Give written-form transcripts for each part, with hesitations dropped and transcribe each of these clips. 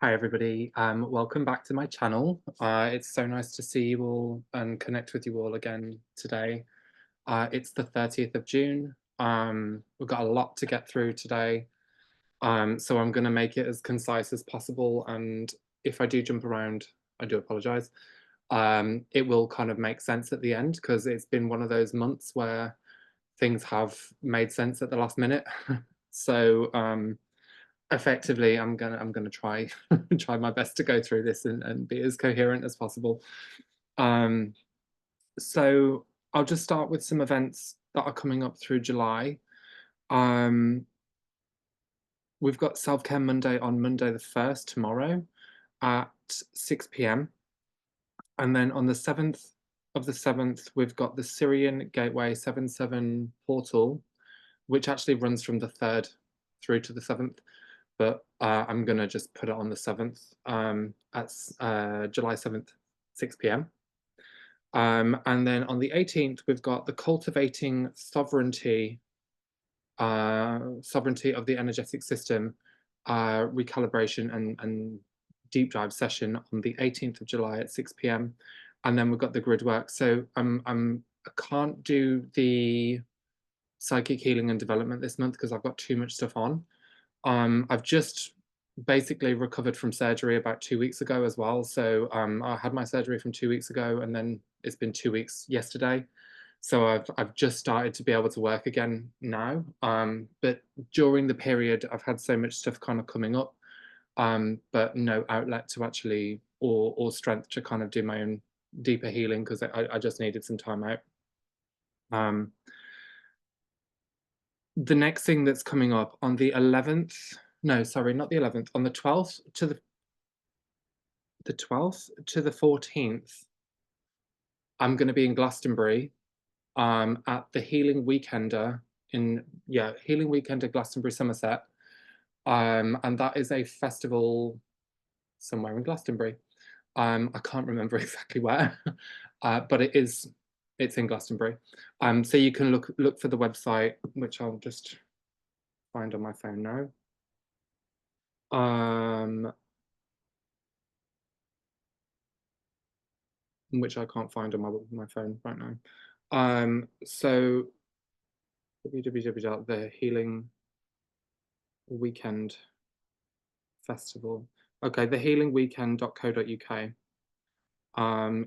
Hi everybody, welcome back to my channel. It's so nice to see you all and connect with you all again today. It's the 30th of June. We've got a lot to get through today, so I'm going to make it as concise as possible. And if I do jump around, I do apologize. It will kind of make sense at the end because it's been one of those months where things have made sense at the last minute. So effectively, I'm gonna try try my best to go through this and be as coherent as possible. Um, so I'll just start with some events that are coming up through July. Um, we've got Self Care Monday on Monday the 1st, tomorrow at 6 p.m. And then on the 7th of the 7th, we've got the Syrian Gateway 77 portal, which actually runs from the 3rd through to the 7th. But I'm going to just put it on the 7th at July 7th, 6 p.m. And then on the 18th, we've got the Cultivating Sovereignty of the Energetic System recalibration and deep dive session on the 18th of July at 6 p.m. And then we've got the grid work. So I can't do the psychic healing and development this month because I've got too much stuff on. I've just basically recovered from surgery about 2 weeks ago as well. So I had my surgery from 2 weeks ago, and then it's been 2 weeks yesterday. So I've just started to be able to work again now. But during the period, I've had so much stuff kind of coming up, but no outlet to actually or strength to kind of do my own deeper healing because I just needed some time out. Um, the next thing that's coming up on the 11th, no, sorry, not the 11th, on the 12th to the 12th to the 14th, I'm going to be in Glastonbury at the Healing Weekender Healing Weekender Glastonbury, Somerset. And that is a festival somewhere in Glastonbury. I can't remember exactly where, but it's in Glastonbury. So you can look for the website, which I'll just find on my phone now. Which I can't find on my phone right now. So www. The Healing Weekend Festival. Okay, thehealingweekend.co.uk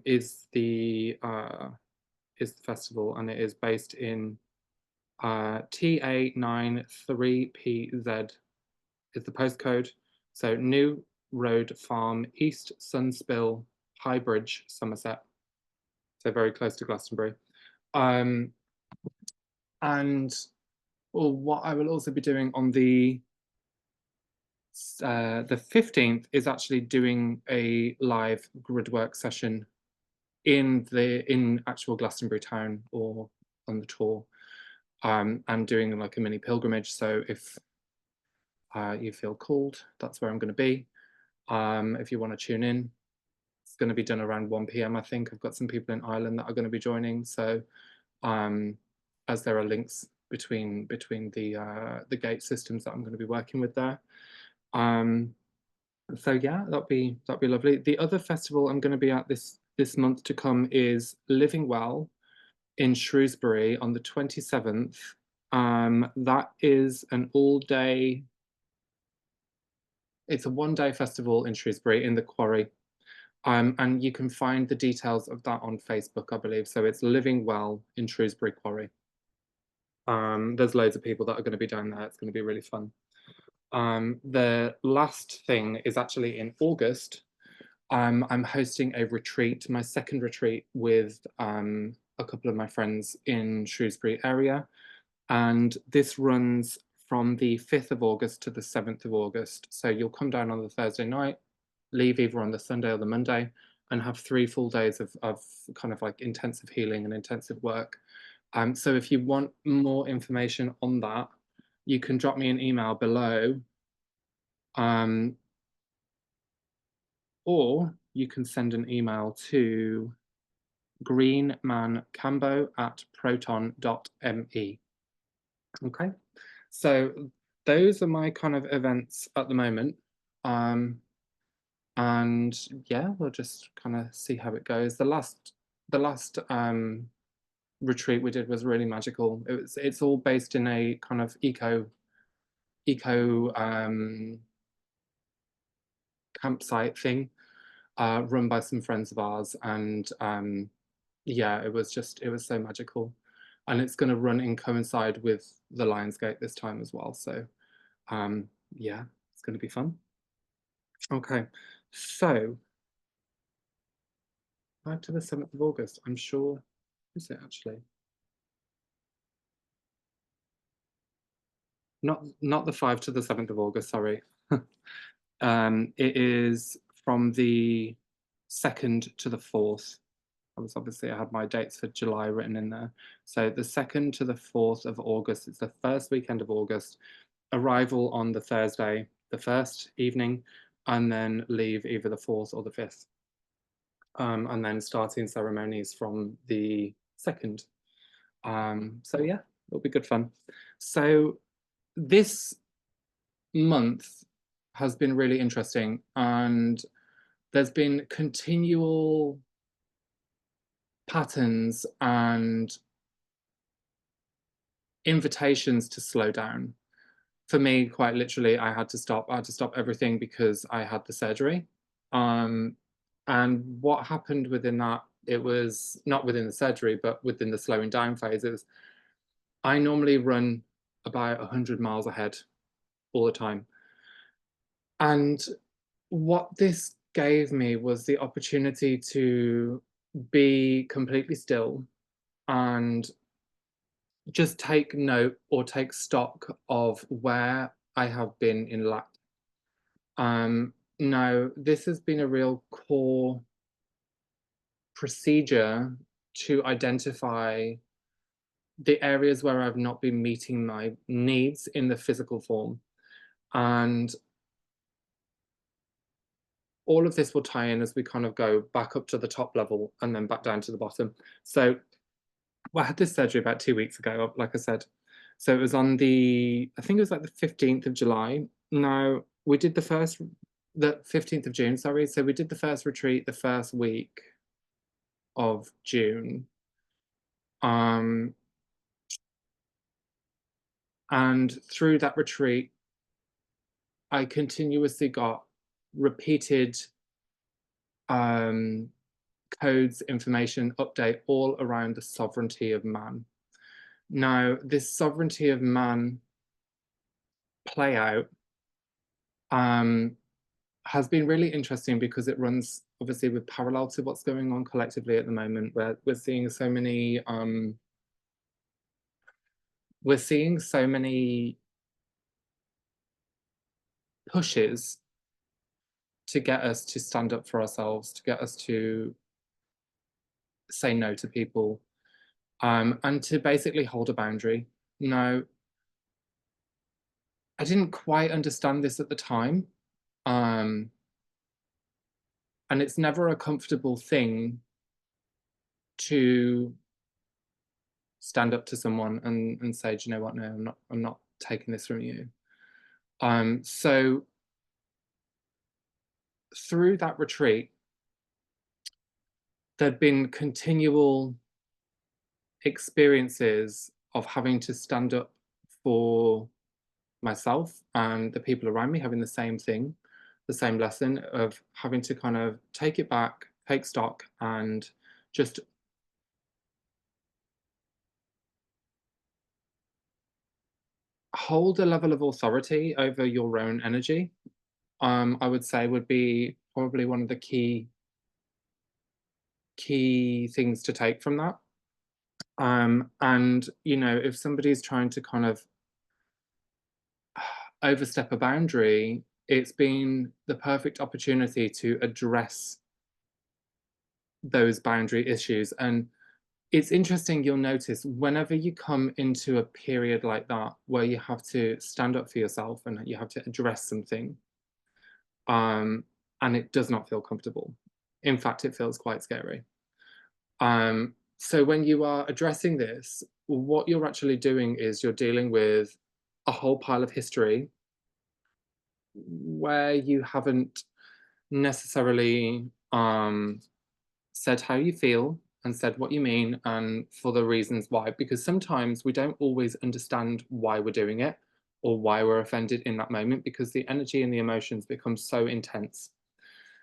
is the festival, and it is based in TA93PZ is the postcode. So New Road Farm, East Sunspill, Highbridge, Somerset. So very close to Glastonbury. Um, and what I will also be doing on the 15th is actually doing a live gridwork session in actual Glastonbury town or on the tour. I'm doing like a mini pilgrimage, so if you feel called, that's where I'm going to be. If you want to tune in, it's going to be done around 1 p.m. I think I've got some people in Ireland that are going to be joining, so as there are links between the gate systems that I'm going to be working with there. So yeah, that'd be lovely. The other festival I'm going to be at this month to come is Living Well in Shrewsbury on the 27th. That is an all-day. It's a one-day festival in Shrewsbury in the Quarry. And you can find the details of that on Facebook, I believe. So it's Living Well in Shrewsbury Quarry. There's loads of people that are going to be down there. It's going to be really fun. The last thing is actually in August. I'm hosting a retreat, my second retreat with a couple of my friends in Shrewsbury area. And this runs from the 5th of August to the 7th of August. So you'll come down on the Thursday night, leave either on the Sunday or the Monday, and have 3 full days of kind of like intensive healing and intensive work. So if you want more information on that, you can drop me an email below, or you can send an email to greenmancambo@proton.me. Okay, so those are my kind of events at the moment. And yeah, we'll just kind of see how it goes. The last retreat we did was really magical. It's all based in a kind of eco campsite thing, run by some friends of ours, and yeah, it was so magical, and it's going to run in coincide with the Lionsgate this time as well. So yeah, it's going to be fun. Okay, so back to the 7th of August. I'm sure, is it actually? Not the 5 to the 7th of August, sorry. It is from the 2nd to the 4th. I had my dates for July written in there. So the 2nd to the 4th of August, it's the first weekend of August. Arrival on the Thursday, the 1st evening, and then leave either the 4th or the 5th. And then starting ceremonies from the 2nd. So yeah, it'll be good fun. So this month has been really interesting, and there's been continual patterns and invitations to slow down. For me, quite literally, I had to stop. I had to stop everything because I had the surgery. Um, and what happened within that, it was not within the surgery, but within the slowing down phases. I normally run about 100 miles ahead all the time. And what this gave me was the opportunity to be completely still and just take note or take stock of where I have been in life. Now, this has been a real core procedure to identify the areas where I've not been meeting my needs in the physical form. And all of this will tie in as we kind of go back up to the top level and then back down to the bottom. So well, I had this surgery about 2 weeks ago, like I said. So it was on I think it was like the 15th of July. Now, we did the 15th of June, sorry. So we did the first retreat the first week of June. Um, and through that retreat, I continuously got repeated um, codes, information, update all around the sovereignty of man. Now, this sovereignty of man play out um, has been really interesting because it runs obviously with parallel to what's going on collectively at the moment, where we're seeing so many pushes to get us to stand up for ourselves, to get us to say no to people, and to basically hold a boundary. Now, I didn't quite understand this at the time, um, and it's never a comfortable thing to stand up to someone and say, do you know what? No, I'm not taking this from you. So through that retreat, there'd been continual experiences of having to stand up for myself and the people around me, having the same thing, the same lesson of having to kind of take it back, take stock, and just hold a level of authority over your own energy. I would say would be probably one of the key things to take from that. And you know, if somebody's trying to kind of overstep a boundary, it's been the perfect opportunity to address those boundary issues. And it's interesting, you'll notice whenever you come into a period like that where you have to stand up for yourself and you have to address something, um, and it does not feel comfortable. In fact, it feels quite scary. So when you are addressing this, what you're actually doing is you're dealing with a whole pile of history where you haven't necessarily said how you feel and said what you mean and for the reasons why, because sometimes we don't always understand why we're doing it or why we're offended in that moment because the energy and the emotions become so intense.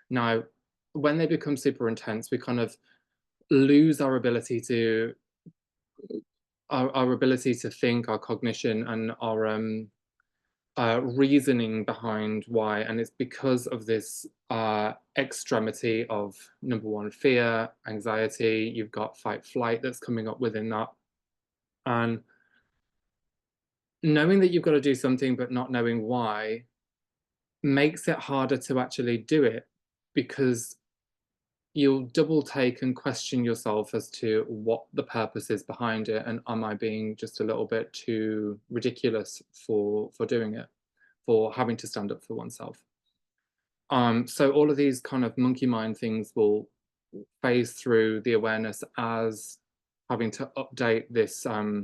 Now, when they become super intense, we kind of lose our ability to our ability to think, our cognition, and our reasoning behind why. And it's because of this extremity of number one, fear, anxiety. You've got fight, flight that's coming up within that, and knowing that you've got to do something but not knowing why makes it harder to actually do it because you'll double take and question yourself as to what the purpose is behind it, and am I being just a little bit too ridiculous for doing it, for having to stand up for oneself. So all of these kind of monkey mind things will phase through the awareness as having to update this part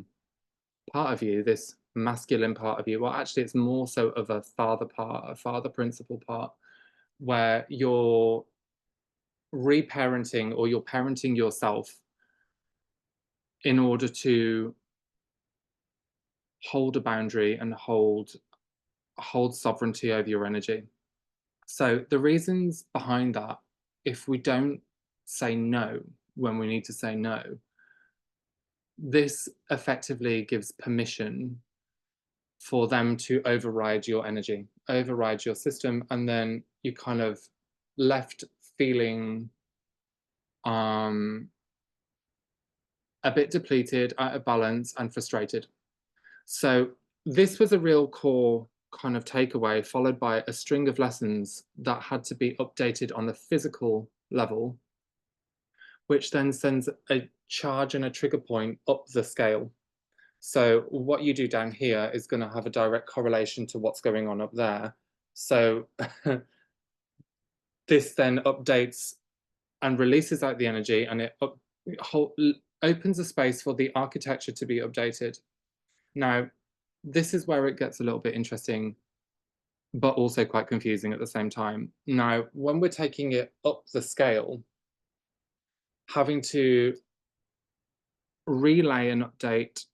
of you, this masculine part of you. Well, actually, it's more so of a father part, a father principle part, where you're reparenting or you're parenting yourself in order to hold a boundary and hold sovereignty over your energy. So the reasons behind that, if we don't say no when we need to say no, this effectively gives permission for them to override your energy, override your system, and then you kind of left feeling um, a bit depleted, out of balance, and frustrated. So this was a real core kind of takeaway, followed by a string of lessons that had to be updated on the physical level, which then sends a charge and a trigger point up the scale. So what you do down here is going to have a direct correlation to what's going on up there. So this then updates and releases out the energy, and it opens a space for the architecture to be updated. Now, this is where it gets a little bit interesting, but also quite confusing at the same time. Now, when we're taking it up the scale, having to relay and update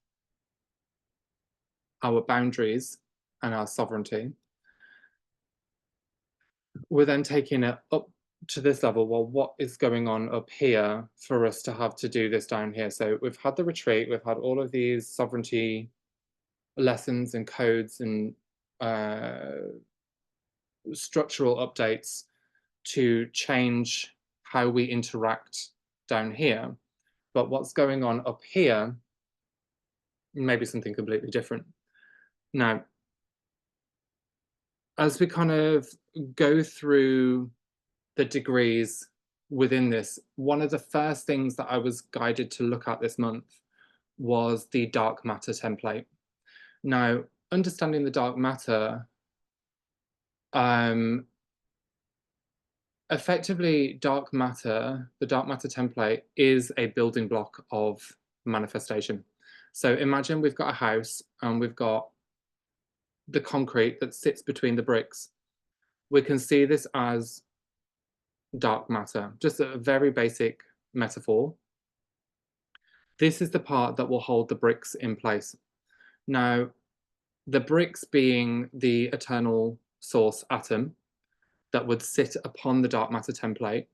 our boundaries and our sovereignty, we're then taking it up to this level. Well, what is going on up here for us to have to do this down here? So we've had the retreat, we've had all of these sovereignty lessons and codes and structural updates to change how we interact down here. But what's going on up here, maybe something completely different. Now, as we kind of go through the degrees within this, one of the first things that I was guided to look at this month was the dark matter template. Now, understanding the dark matter, effectively, dark matter, the dark matter template is a building block of manifestation. So imagine we've got a house and we've got the concrete that sits between the bricks. We can see this as dark matter, just a very basic metaphor. This is the part that will hold the bricks in place. Now, the bricks being the eternal source atom that would sit upon the dark matter template.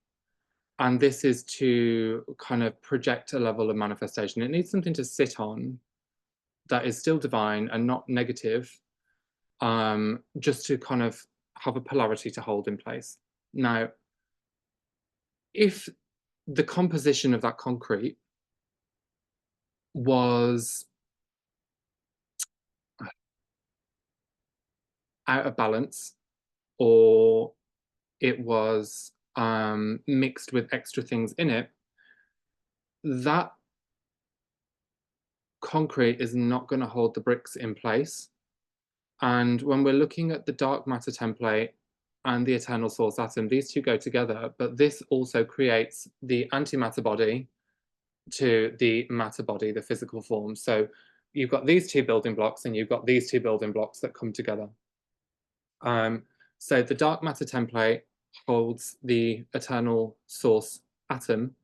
And this is to kind of project a level of manifestation. It needs something to sit on that is still divine and not negative, just to kind of have a polarity to hold in place. Now, if the composition of that concrete was out of balance, or it was mixed with extra things in it, that concrete is not going to hold the bricks in place. And when we're looking at the dark matter template and the eternal source atom, these two go together, but this also creates the antimatter body to the matter body, the physical form. So you've got these two building blocks and you've got these two building blocks that come together. So the dark matter template holds the eternal source atom,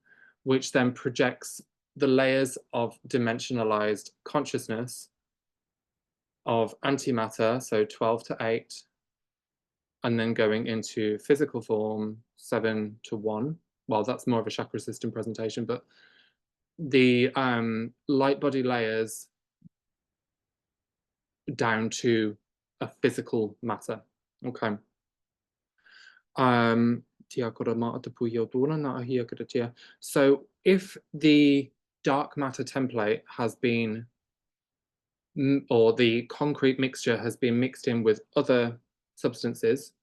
which then projects the layers of dimensionalized consciousness of antimatter, so 12 to 8, and then going into physical form, 7 to 1. Well, that's more of a chakra system presentation, but the light body layers down to a physical matter. Okay. So if the dark matter template has been, or the concrete mixture has been mixed in with other substances,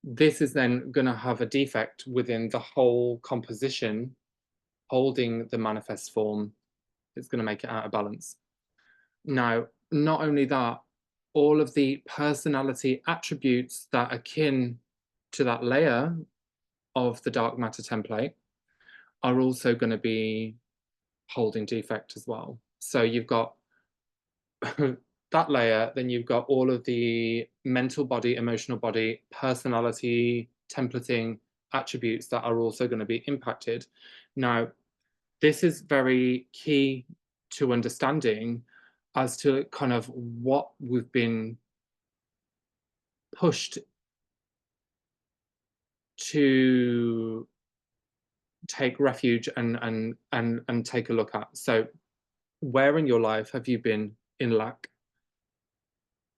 this is then going to have a defect within the whole composition holding the manifest form. It's going to make it out of balance. Now, not only that, all of the personality attributes that are akin to that layer of the dark matter template are also going to be holding defect as well. So you've got that layer, then you've got all of the mental body, emotional body, personality, templating attributes that are also going to be impacted. Now, this is very key to understanding as to kind of what we've been pushed to take refuge and take a look at. So where in your life have you been in lack?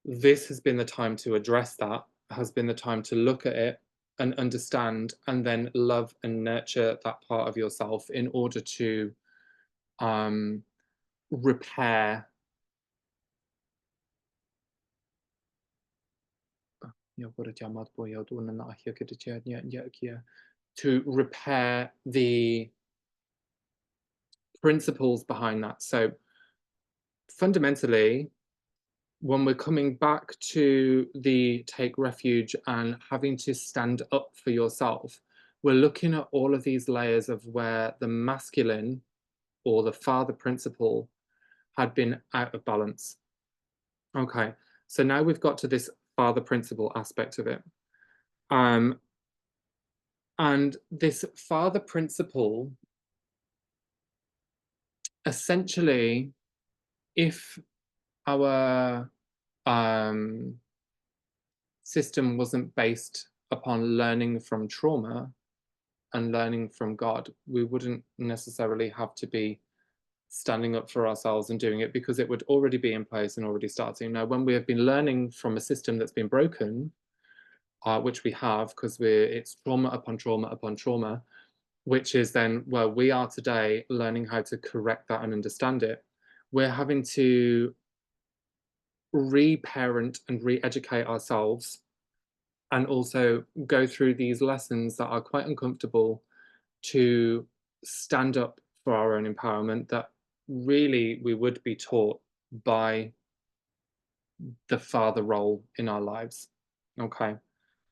This has been the time to address that, has been the time to look at it and understand, and then love and nurture that part of yourself in order to repair. To repair the principles behind that. So fundamentally, when we're coming back to the take refuge and having to stand up for yourself, we're looking at all of these layers of where the masculine or the father principle had been out of balance. Okay, so now we've got to this father principle aspect of it. And this father principle, essentially, if our system wasn't based upon learning from trauma and learning from God, we wouldn't necessarily have to be standing up for ourselves and doing it, because it would already be in place and already starting. Now, when we have been learning from a system that's been broken, which we have, because it's trauma upon trauma upon trauma, which is then where we are today, learning how to correct that and understand it. We're having to reparent and re-educate ourselves, and also go through these lessons that are quite uncomfortable to stand up for our own empowerment that really we would be taught by the father role in our lives. Okay,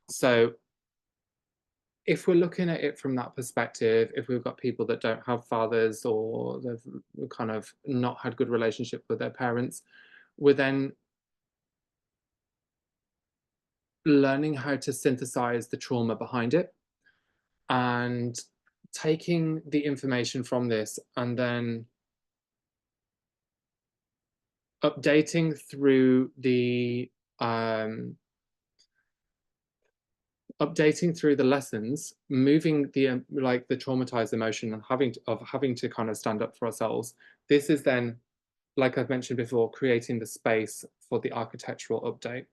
so if we're looking at it from that perspective, if we've got people that don't have fathers, or they've kind of not had good relationship with their parents, we're then learning how to synthesize the trauma behind it and taking the information from this and then updating through the lessons, moving the like the traumatized emotion and having to kind of stand up for ourselves. This is then, like I've mentioned before, creating the space for the architectural update.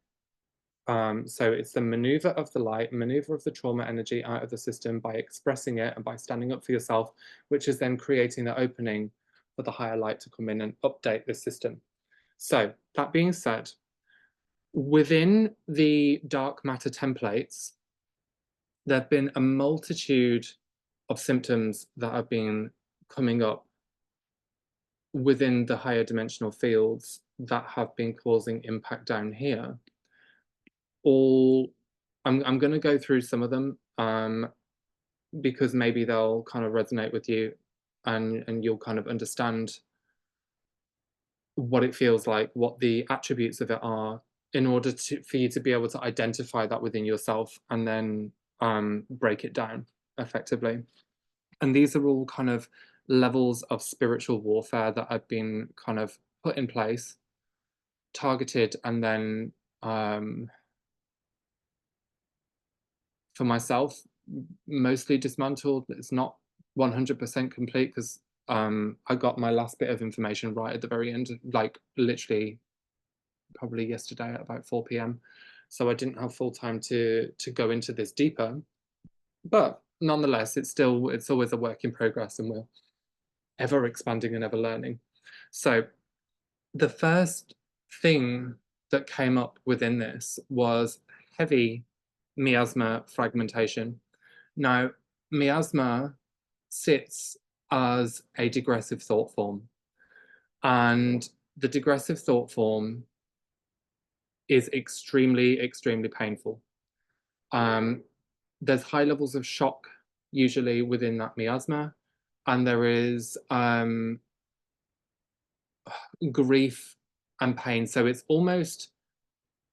So it's the maneuver of the light, maneuver of the trauma energy out of the system by expressing it and by standing up for yourself, which is then creating the opening for the higher light to come in and update the system. So that being said, within the dark matter templates, there have been a multitude of symptoms that have been coming up within the higher dimensional fields that have been causing impact down here. I'm going to go through some of them because maybe they'll kind of resonate with you, and you'll kind of understand what it feels like, what the attributes of it are, in order for you to be able to identify that within yourself, and then break it down effectively. And these are all kind of levels of spiritual warfare that have been kind of put in place, targeted, and then for myself, mostly dismantled. It's not 100% complete because I got my last bit of information right at the very end, like literally probably yesterday at about 4 p.m. So I didn't have full time to go into this deeper. But nonetheless, it's always a work in progress, and we're ever expanding and ever learning. So the first thing that came up within this was heavy miasma fragmentation. Now, miasma sits as a digressive thought form, and the digressive thought form is extremely, extremely painful. Um, there's high levels of shock usually within that miasma, and there is grief and pain. So it's almost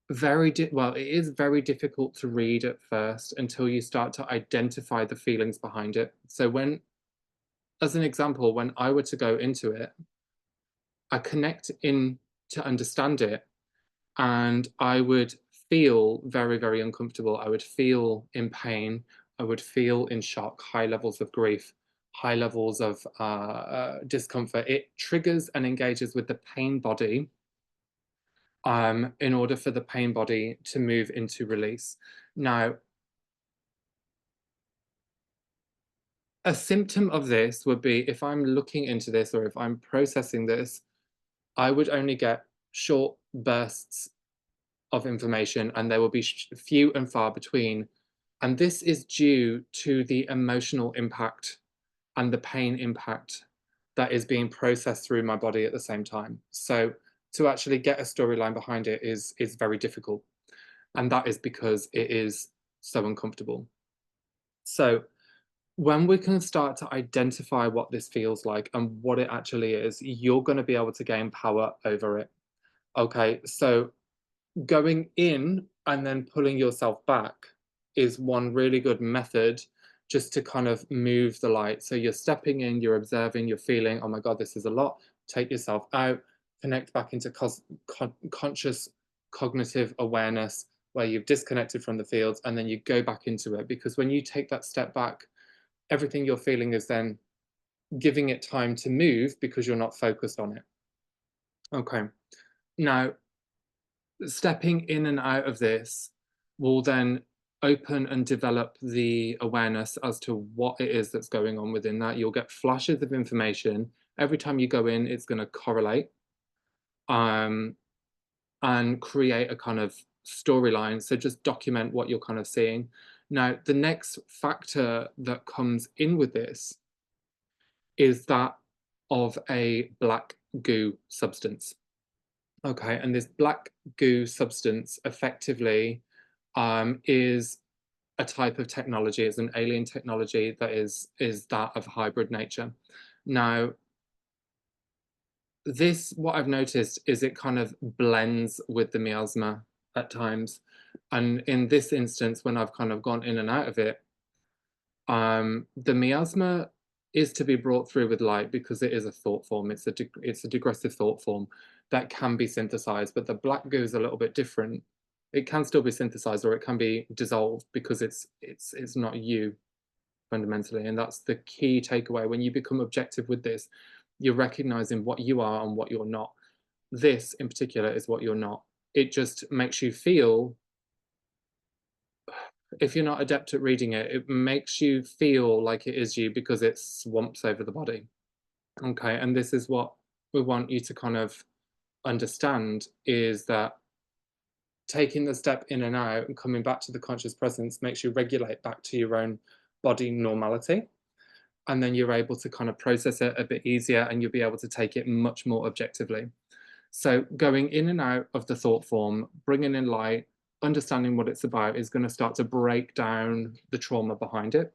well, it is very difficult to read at first until you start to identify the feelings behind it. So when, as an example, when I were to go into it, I connect in to understand it, and I would feel very, very uncomfortable. I would feel in pain. I would feel in shock, high levels of grief, high levels of discomfort. It triggers and engages with the pain body in order for the pain body to move into release. Now, a symptom of this would be if I'm looking into this or if I'm processing this, I would only get short bursts of information and they will be few and far between. And this is due to the emotional impact and the pain impact that is being processed through my body at the same time. So to actually get a storyline behind it is very difficult. And that is because it is so uncomfortable. So when we can start to identify what this feels like and what it actually is, you're going to be able to gain power over it. Okay, so going in and then pulling yourself back is one really good method just to kind of move the light. So you're stepping in, you're observing, you're feeling, oh my God, this is a lot. Take yourself out, connect back into conscious cognitive awareness where you've disconnected from the fields, and then you go back into it. Because when you take that step back, everything you're feeling is then giving it time to move because you're not focused on it. Okay. Now, stepping in and out of this will then open and develop the awareness as to what it is that's going on within that. You'll get flashes of information. Every time you go in, it's going to correlate and create a kind of storyline. So just document what you're kind of seeing. Now, the next factor that comes in with this is that of a black goo substance. Okay, and this black goo substance effectively is a type of technology. It's an alien technology that is that of hybrid nature. Now, this, what I've noticed is it kind of blends with the miasma at times. And in this instance, when I've kind of gone in and out of it, the miasma is to be brought through with light because it is a thought form. It's a digressive thought form that can be synthesized, but the black goo is a little bit different. It can still be synthesized or it can be dissolved because it's not you fundamentally, and that's the key takeaway. When you become objective with this, you're recognizing what you are and what you're not. This in particular is what you're not. It just makes you feel, if you're not adept at reading it, it makes you feel like it is you because it swamps over the body. Okay, and this is what we want you to kind of understand, is that taking the step in and out and coming back to the conscious presence makes you regulate back to your own body normality. And then you're able to kind of process it a bit easier and you'll be able to take it much more objectively. So going in and out of the thought form, bringing in light, understanding what it's about is going to start to break down the trauma behind it.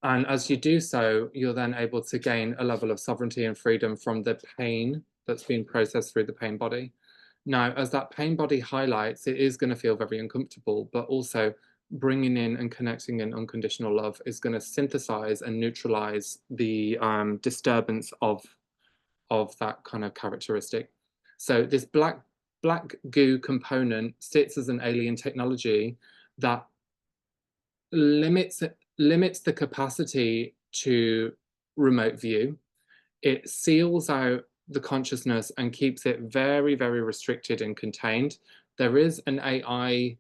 And as you do so, you're then able to gain a level of sovereignty and freedom from the pain that's been processed through the pain body. Now, as that pain body highlights, it is going to feel very uncomfortable, but also bringing in and connecting in unconditional love is going to synthesize and neutralize the disturbance of that kind of characteristic. So this black goo component sits as an alien technology that limits the capacity to remote view. It seals out the consciousness and keeps it very, very restricted and contained. There is an AI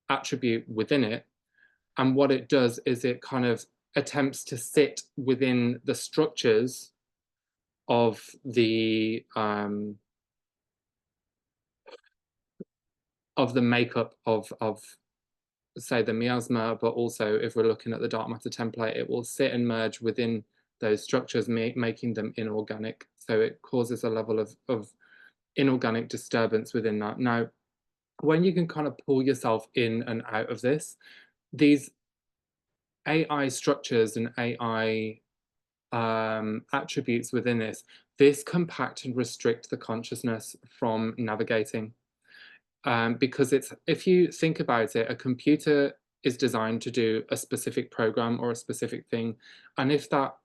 attribute within it, and what it does is it kind of attempts to sit within the structures of the makeup of say the miasma, but also if we're looking at the dark matter template, it will sit and merge within those structures, making them inorganic. So it causes a level of inorganic disturbance within that. Now, when you can kind of pull yourself in and out of this, these AI structures and AI attributes within this compact and restrict the consciousness from navigating. Because if you think about it, a computer is designed to do a specific program or a specific thing. And if that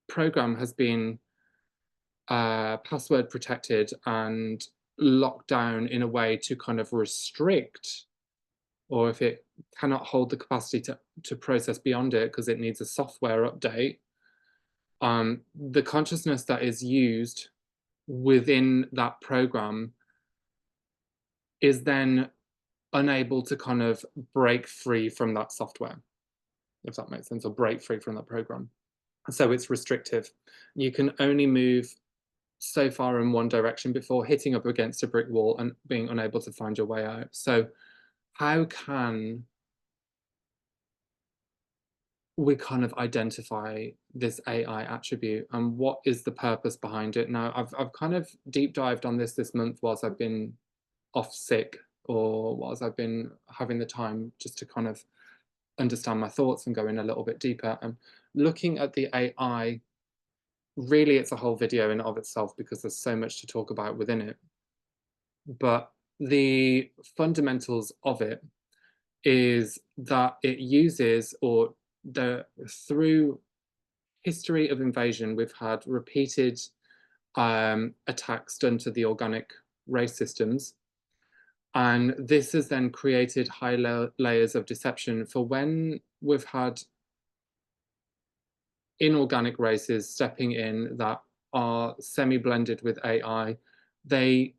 program has been password protected and locked down in a way to kind of restrict, or if it cannot hold the capacity to process beyond it because it needs a software update, the consciousness that is used within that program is then unable to kind of break free from that software, if that makes sense, or break free from that program. So it's restrictive. You can only move so far in one direction before hitting up against a brick wall and being unable to find your way out. So how can we kind of identify this AI attribute and what is the purpose behind it? Now, I've kind of deep dived on this month whilst I've been off sick, or whilst I've been having the time just to kind of understand my thoughts and go in a little bit deeper. And looking at the AI, really it's a whole video in and of itself because there's so much to talk about within it. But the fundamentals of it is that it uses, or through history of invasion, we've had repeated attacks done to the organic race systems. And this has then created high layers of deception for when we've had inorganic races stepping in that are semi-blended with AI. They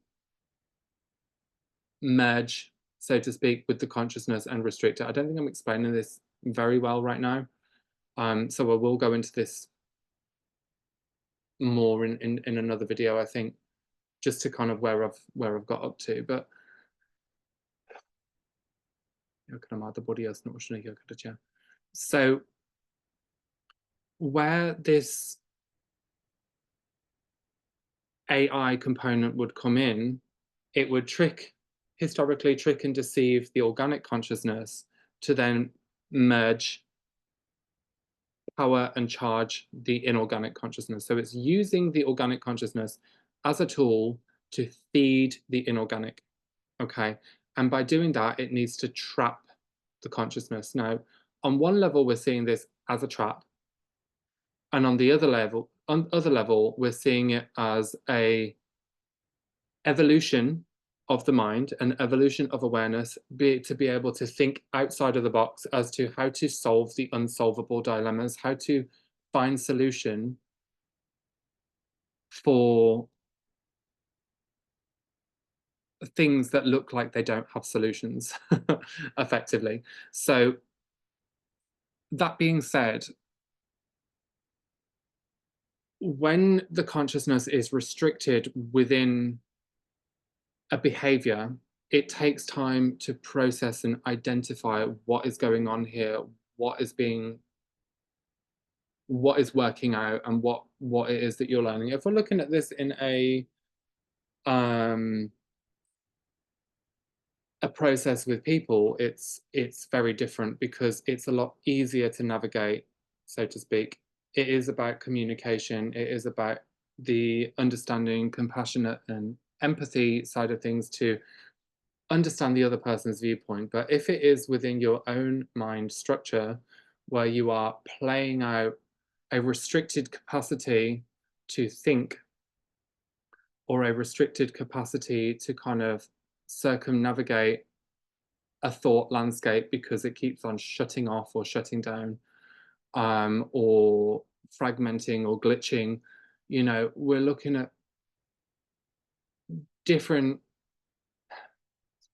merge, so to speak, with the consciousness and restrict it. I don't think I'm explaining this very well right now. So I will go into this more in another video, I think, just to kind of where I've got up to. But so where this AI component would come in, it would historically trick and deceive the organic consciousness to then merge, power and charge the inorganic consciousness. So it's using the organic consciousness as a tool to feed the inorganic, okay? And by doing that, it needs to trap the consciousness. Now, on one level, we're seeing this as a trap. And on the other level, we're seeing it as a evolution of the mind, an evolution of awareness, to be able to think outside of the box as to how to solve the unsolvable dilemmas, how to find solution for things that look like they don't have solutions effectively. So that being said, when the consciousness is restricted within a behavior, it takes time to process and identify what is going on here, what is working out, and what it is that you're learning. If we're looking at this in a process with people, it's very different because it's a lot easier to navigate, so to speak. It is about communication. It is about the understanding, compassionate, and empathy side of things to understand the other person's viewpoint. But if it is within your own mind structure where you are playing out a restricted capacity to think or a restricted capacity to kind of circumnavigate a thought landscape because it keeps on shutting off or shutting down, or fragmenting or glitching, we're looking at different,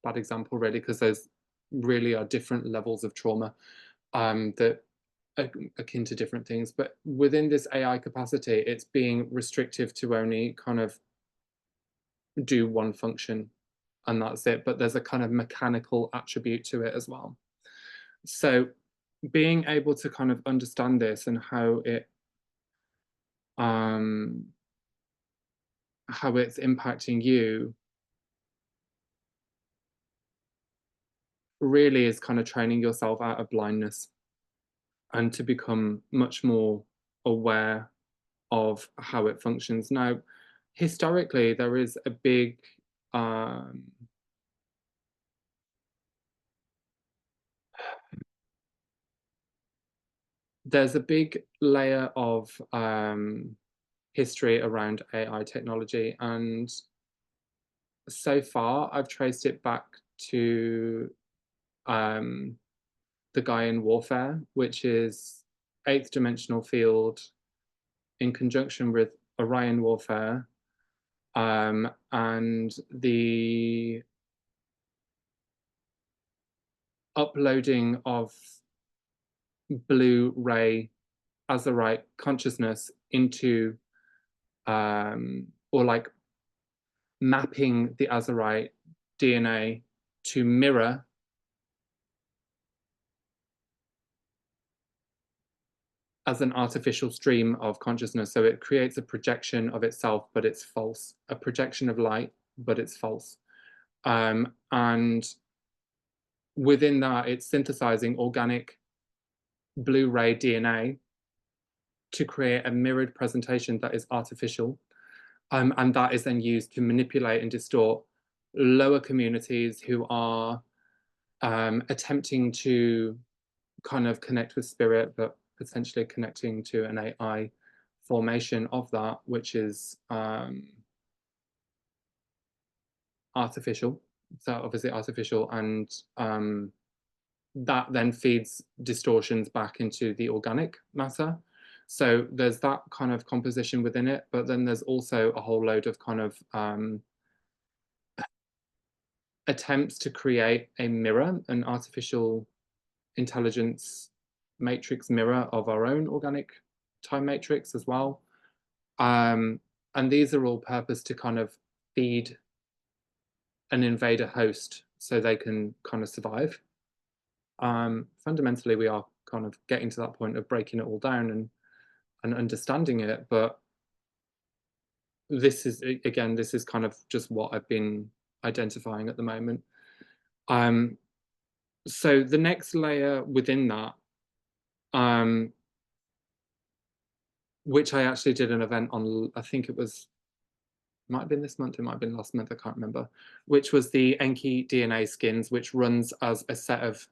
bad example really, because those really are different levels of trauma, that are akin to different things. But within this AI capacity, it's being restrictive to only kind of do one function and that's it. But there's a kind of mechanical attribute to it as well. So being able to kind of understand this and um, how it's impacting you really is kind of training yourself out of blindness and to become much more aware of how it functions. Now, historically, there is a big um, there's a big layer of history around AI technology, and so far I've traced it back to um, the Gaian warfare, which is eighth dimensional field in conjunction with Orion warfare, and the uploading of blue ray Azerite consciousness into, or like mapping the Azerite DNA to mirror as an artificial stream of consciousness. So it creates a projection of itself, but it's false, a projection of light, but it's false. And within that, it's synthesizing organic Blu-ray DNA to create a mirrored presentation that is artificial. And that is then used to manipulate and distort lower communities who are attempting to kind of connect with spirit, but potentially connecting to an AI formation of that, which is artificial. So obviously artificial, and that then feeds distortions back into the organic matter. So there's that kind of composition within it, but then there's also a whole load of kind of attempts to create a mirror, an artificial intelligence matrix mirror of our own organic time matrix as well. And these are all purposed to kind of feed an invader host so they can kind of survive. Fundamentally, we are kind of getting to that point of breaking it all down and understanding it. But this is, again, this is kind of just what I've been identifying at the moment. So the next layer within that, which I actually did an event on, I think it might have been this month, it might have been last month, I can't remember, which was the Enki DNA skins, which runs as a set of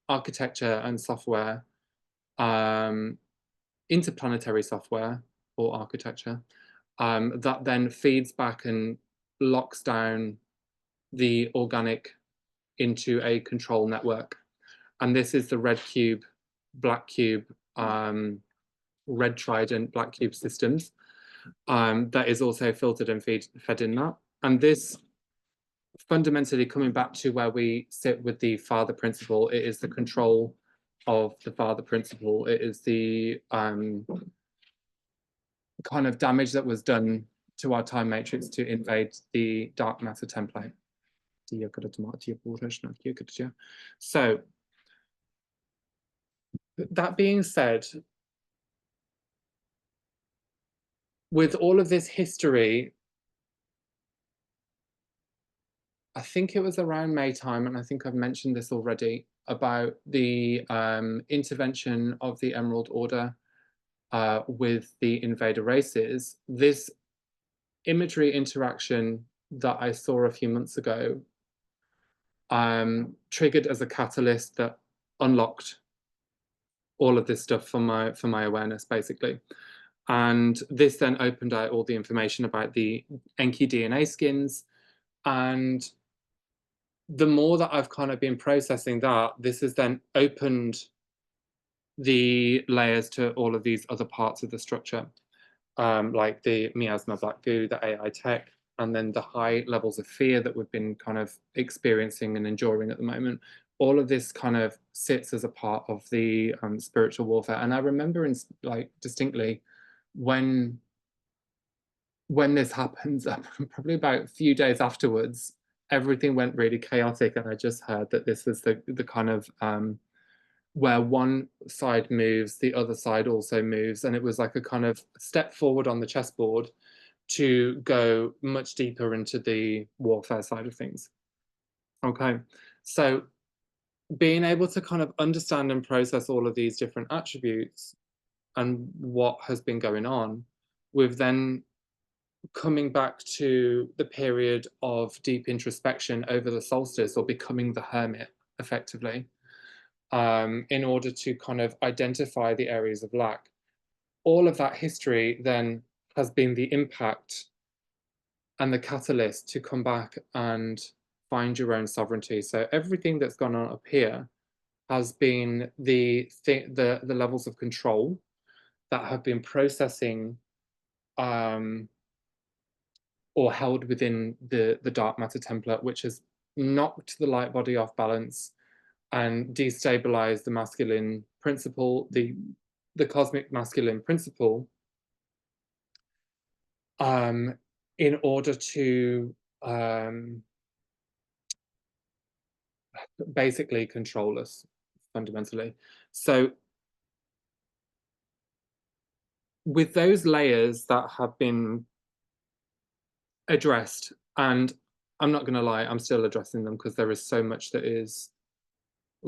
architecture and software, interplanetary software or architecture, that then feeds back and locks down the organic into a control network. And this is the red cube, black cube, red trident, black cube systems, that is also filtered and fed in that. And this, fundamentally coming back to where we sit with the father principle, it is the control of the father principle. It is the kind of damage that was done to our time matrix to invade the dark matter template. So that being said, with all of this history, I think it was around May time, and I think I've mentioned this already, about the intervention of the Emerald Order with the invader races. This imagery interaction that I saw a few months ago triggered as a catalyst that unlocked all of this stuff for my awareness, basically. And this then opened out all the information about the Enki DNA skins. And the more that I've kind of been processing that, this has then opened the layers to all of these other parts of the structure, like the miasma black goo, the AI tech, and then the high levels of fear that we've been kind of experiencing and enduring at the moment. All of this kind of sits as a part of the spiritual warfare. And I remember, like distinctly, when this happens, probably about a few days afterwards, everything went really chaotic, and I just heard that this was the kind of where one side moves, the other side also moves, and it was like a kind of step forward on the chessboard to go much deeper into the warfare side of things. Okay, so being able to kind of understand and process all of these different attributes and what has been going on, we've then coming back to the period of deep introspection over the solstice, or becoming the hermit effectively, in order to kind of identify the areas of lack. All of that history then has been the impact and the catalyst to come back and find your own sovereignty. So everything that's gone on up here has been the levels of control that have been processing or held within the dark matter template, which has knocked the light body off balance and destabilized the masculine principle, the cosmic masculine principle, in order to basically control us fundamentally. So with those layers that have been addressed, and I'm not going to lie, I'm still addressing them because there is so much that is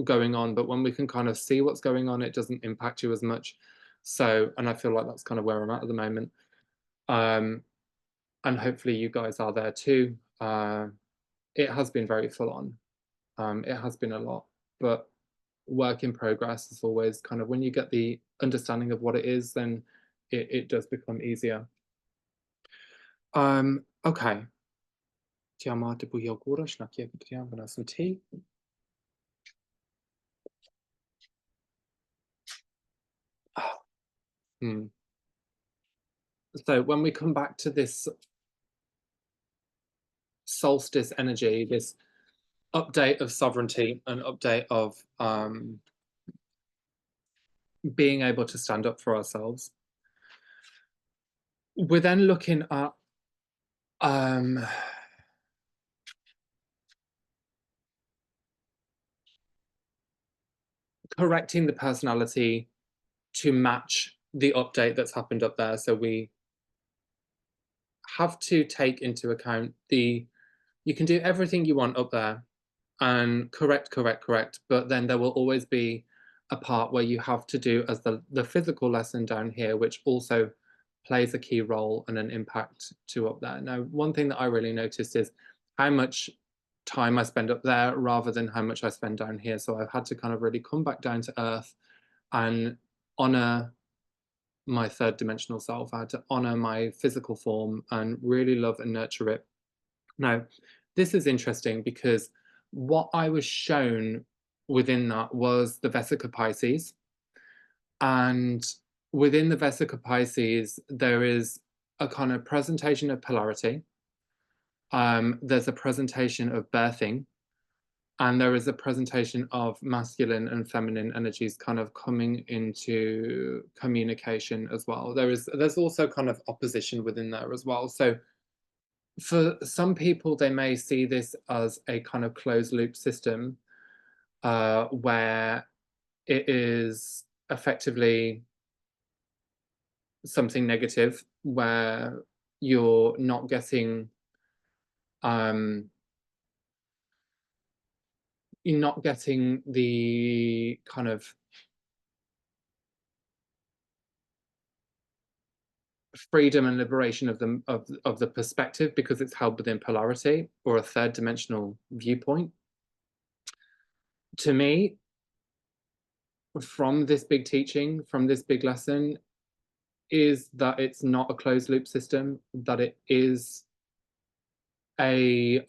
going on, but when we can kind of see what's going on, it doesn't impact you as much. So, and I feel like that's kind of where I'm at the moment. And hopefully you guys are there too. It has been very full on. It has been a lot, but work in progress is always kind of, when you get the understanding of what it is, then it does become easier. Okay. I'm gonna have some tea. Hmm. So when we come back to this solstice energy, this update of sovereignty, an update of being able to stand up for ourselves, we're then looking at correcting the personality to match the update that's happened up there. So we have to take into account you can do everything you want up there and correct, but then there will always be a part where you have to do as the physical lesson down here, which also plays a key role and an impact to up there. Now, one thing that I really noticed is how much time I spend up there rather than how much I spend down here. So I've had to kind of really come back down to earth and honor my third dimensional self. I had to honor my physical form and really love and nurture it. Now, this is interesting because what I was shown within that was the Vesica Pisces. And within the Vesica Pisces, there is a kind of presentation of polarity. There's a presentation of birthing, and there is a presentation of masculine and feminine energies kind of coming into communication as well. There's also kind of opposition within there as well. So for some people, they may see this as a kind of closed loop system, where it is effectively something negative, where you're not getting um, the kind of freedom and liberation of the perspective, because it's held within polarity or a third dimensional viewpoint. to me, from this big teaching, from this big lesson, is that it's not a closed loop system, that it is a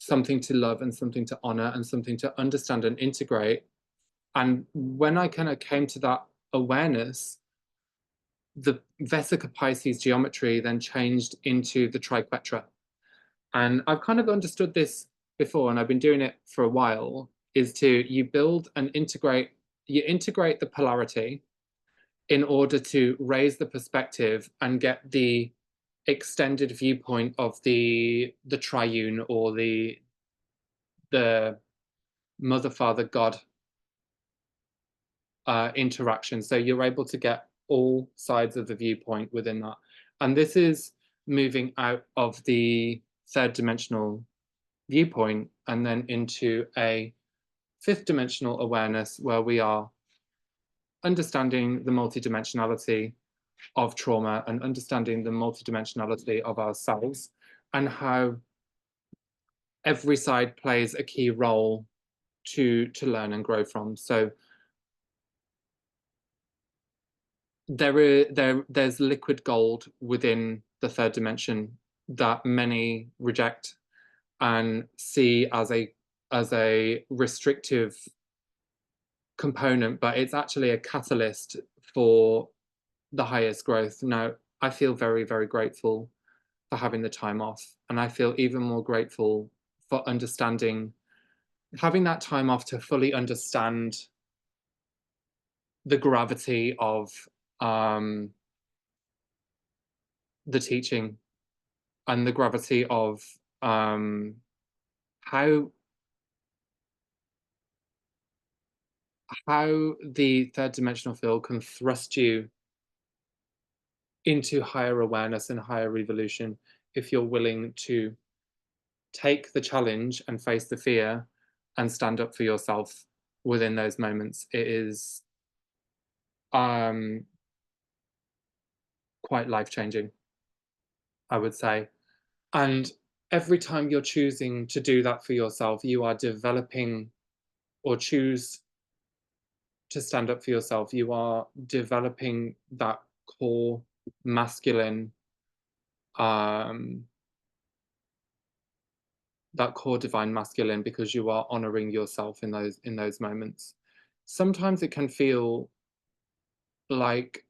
something to love and something to honor and something to understand and integrate. And when I kind of came to that awareness, the Vesica Pisces geometry then changed into the triquetra. And I've kind of understood this before, and I've been doing it for a while, is to you build and integrate, you integrate the polarity in order to raise the perspective and get the extended viewpoint of the triune or the mother father god interaction. So you're able to get all sides of the viewpoint within that. And this is moving out of the third dimensional viewpoint and then into a fifth dimensional awareness where we are understanding the multidimensionality of trauma and understanding the multidimensionality of ourselves and how every side plays a key role to learn and grow from. So there's liquid gold within the third dimension that many reject and see as a restrictive component, but it's actually a catalyst for the highest growth. Now, I feel very, very grateful for having the time off, and I feel even more grateful for understanding, having that time off to fully understand the gravity of um, the teaching and the gravity of um, how how the third dimensional field can thrust you into higher awareness and higher evolution if you're willing to take the challenge and face the fear and stand up for yourself within those moments. It is um, quite life changing, I would say. And every time you're choosing to do that for yourself, you are developing or choose to stand up for yourself. You are developing that core masculine, um, that core divine masculine, because you are honoring yourself in those moments. Sometimes it can feel like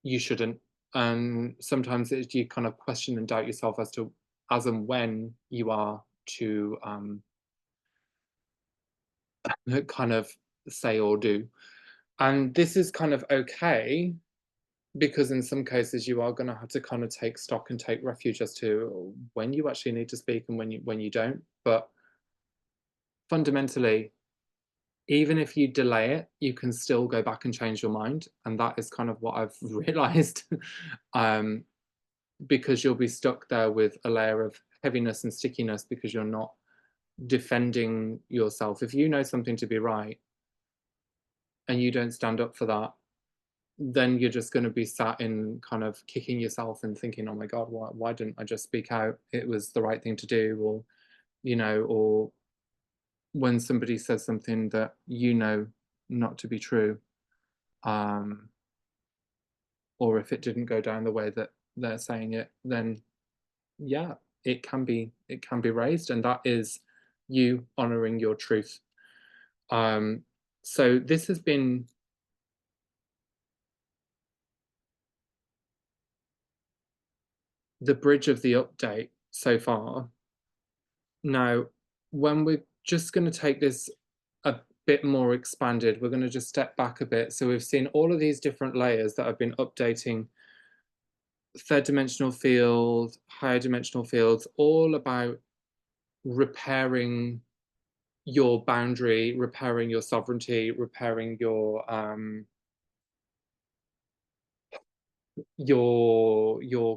you shouldn't, and sometimes you kind of question and doubt yourself as to as and when you are to kind of say or do. And this is kind of okay because in some cases you are going to have to kind of take stock and take refuge as to when you actually need to speak and when you don't. But fundamentally, even if you delay it, you can still go back and change your mind, and that is kind of what I've realized. um, because you'll be stuck there with a layer of heaviness and stickiness because you're not defending yourself. If you know something to be right and you don't stand up for that, then you're just going to be sat in kind of kicking yourself and thinking, oh my God, why didn't I just speak out? It was the right thing to do. Or, or when somebody says something that not to be true, um, or if it didn't go down the way that they're saying it, then yeah, it can be raised, and that is you honoring your truth. So this has been the bridge of the update so far. Now, when we're just going to take this a bit more expanded, we're going to just step back a bit. So we've seen all of these different layers that have been updating third dimensional field, higher dimensional fields, all about repairing your boundary, repairing your sovereignty, repairing your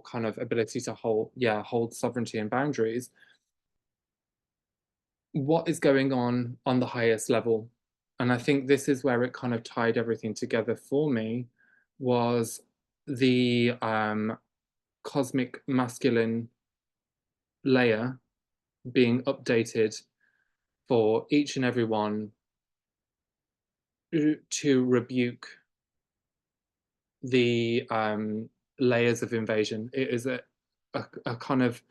kind of ability to hold sovereignty and boundaries. What is going on the highest level? And I think this is where it kind of tied everything together for me, was the cosmic masculine layer being updated for each and every one to rebuke the layers of invasion. It is a kind of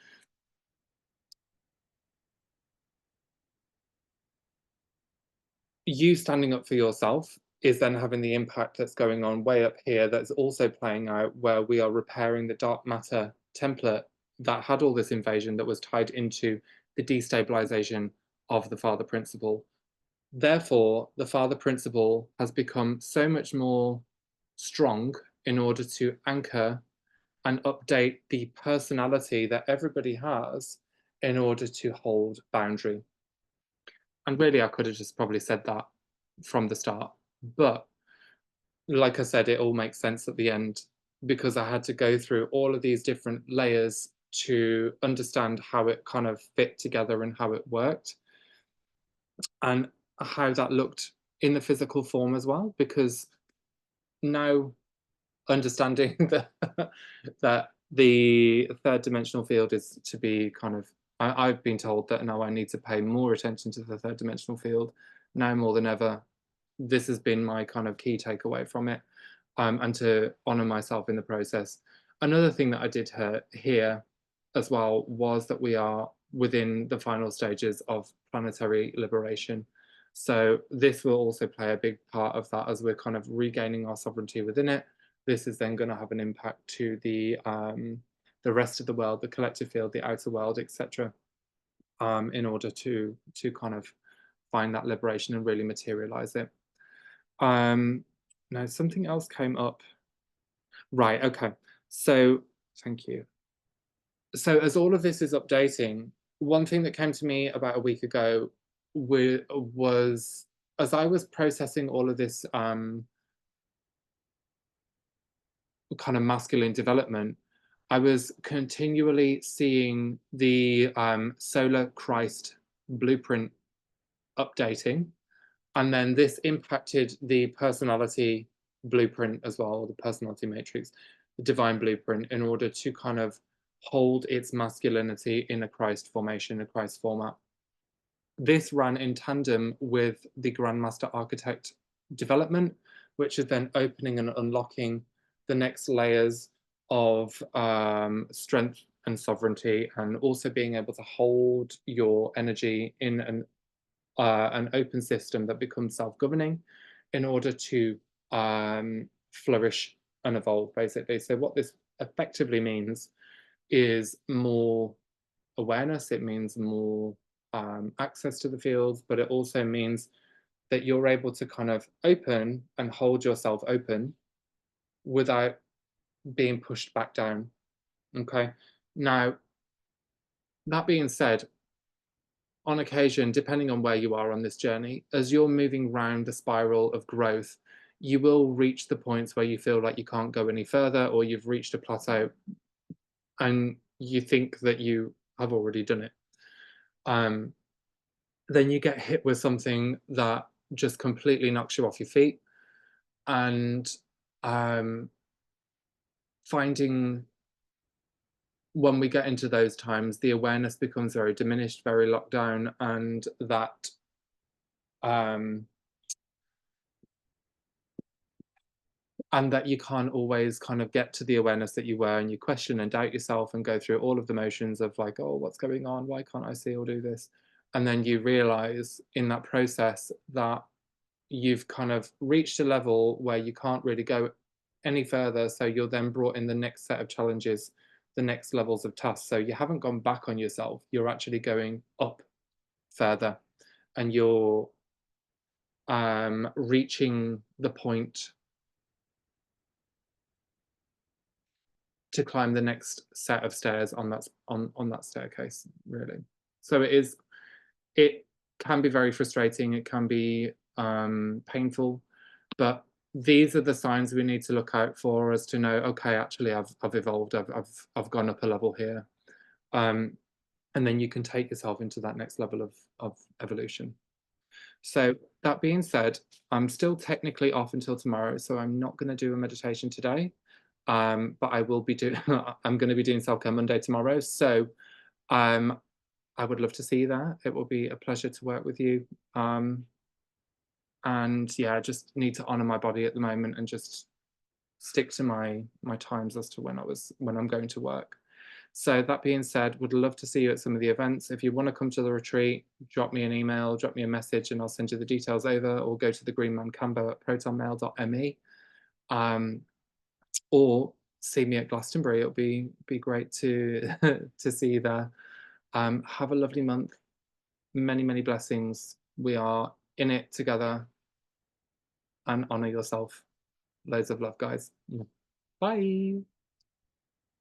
you standing up for yourself is then having the impact that's going on way up here that's also playing out where we are repairing the dark matter template that had all this invasion that was tied into the destabilization of the father principle. Therefore, the father principle has become so much more strong in order to anchor and update the personality that everybody has in order to hold boundary. And really, I could have just probably said that from the start. But like I said, it all makes sense at the end because I had to go through all of these different layers to understand how it kind of fit together and how it worked and how that looked in the physical form as well. Because now understanding that that the third dimensional field is to be kind of I've been told that now I need to pay more attention to the third dimensional field now more than ever. This has been my kind of key takeaway from it, and to honor myself in the process. Another thing that I did hear as well was that we are within the final stages of planetary liberation. So this will also play a big part of that as we're kind of regaining our sovereignty within it. This is then going to have an impact to the rest of the world, the collective field, the outer world, etc. In order to kind of find that liberation and really materialize it. Now something else came up. Right, okay. So thank you. So as all of this is updating, one thing that came to me about a week ago was as I was processing all of this kind of masculine development, I was continually seeing the solar Christ blueprint updating. And then this impacted the personality blueprint as well, the personality matrix, the divine blueprint, in order to kind of hold its masculinity in a Christ formation, a Christ format. This ran in tandem with the Grandmaster Architect development, which is then opening and unlocking the next layers of strength and sovereignty, and also being able to hold your energy in an open system that becomes self-governing in order to flourish and evolve, basically. So what this effectively means is more awareness, it means more access to the fields, but it also means that you're able to kind of open and hold yourself open without being pushed back down. Okay. Now, that being said, on occasion, depending on where you are on this journey, as you're moving round the spiral of growth, you will reach the points where you feel like you can't go any further or you've reached a plateau and you think that you have already done it. Then you get hit with something that just completely knocks you off your feet and finding when we get into those times, the awareness becomes very diminished, very locked down, and that you can't always kind of get to the awareness that you were, and you question and doubt yourself and go through all of the motions of like, oh, what's going on? Why can't I see or do this? And then you realize in that process that you've kind of reached a level where you can't really go any further. So you're then brought in the next set of challenges, the next levels of tasks. So you haven't gone back on yourself. You're actually going up further and you're reaching the point to climb the next set of stairs on that staircase, really. So it can be very frustrating, it can be painful, but these are the signs we need to look out for as to know, okay, actually I've evolved, I've gone up a level here. And then you can take yourself into that next level of evolution. So that being said, I'm still technically off until tomorrow, so I'm not going to do a meditation today. But I will be doing, I'm going to be doing Self-Care Monday tomorrow. So I would love to see you there. It will be a pleasure to work with you. And yeah, I just need to honor my body at the moment and just stick to my times as to when I'm going to work. So that being said, would love to see you at some of the events. If you want to come to the retreat, drop me an email, drop me a message, and I'll send you the details over, or go to the Green Man Cambo at protonmail.me. Um, or see me at Glastonbury. It'll be great to to see you there. Have a lovely month. Many blessings. We are in it together, and honor yourself. Loads of love, guys. Bye.